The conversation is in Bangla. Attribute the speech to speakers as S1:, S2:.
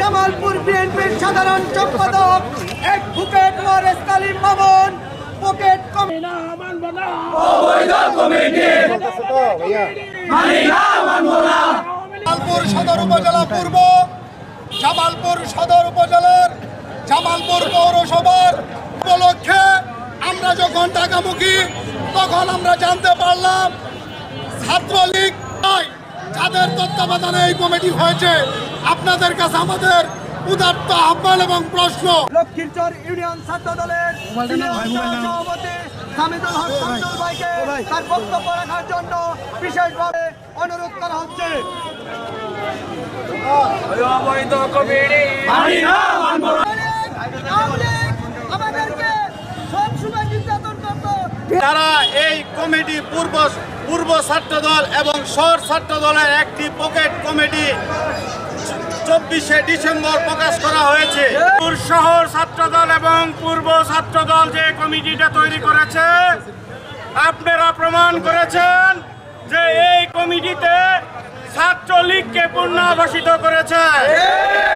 S1: জামালপুর বিএনপির সাধারণ সম্পাদক অ্যাডভোকেট ওয়ারেস কালীম মামুন পকেট জামালপুর সদর উপজেলা পূর্ব, জামালপুর সদর উপজেলার জামালপুর পৌরসভার উপলক্ষে আমরা যখন ঢাকামুখী তখন আমরা জানতে পারলাম ছাত্রলীগ যাদের তত্ত্বাবধানে এই কমিটি হয়েছে। আপনাদের কাছে আমাদের উদাত্ত আহ্বান এবং প্রশ্ন, লক্ষ্মীরচর ইউনিয়ন ছাত্র দলের সভাপতি হামিদুল হক শামসুল ভাইকে তার বক্তব্য রাখার জন্য বিশেষভাবে অনুরোধ করা হচ্ছে।
S2: তারা এই কমিটি পূর্ব ছাত্র দল এবং শহর ছাত্র দলের একটি পকেট কমিটি 24শে ডিসেম্বর প্রকাশ করা হয়েছে। শহর ছাত্র দল এবং পূর্ব ছাত্র দল যে কমিটিটা তৈরি করেছে, আপনারা প্রমাণ করেছেন যে এই কমিটিতে ছাত্রলীগকে পুনর্বাসিত করেছে।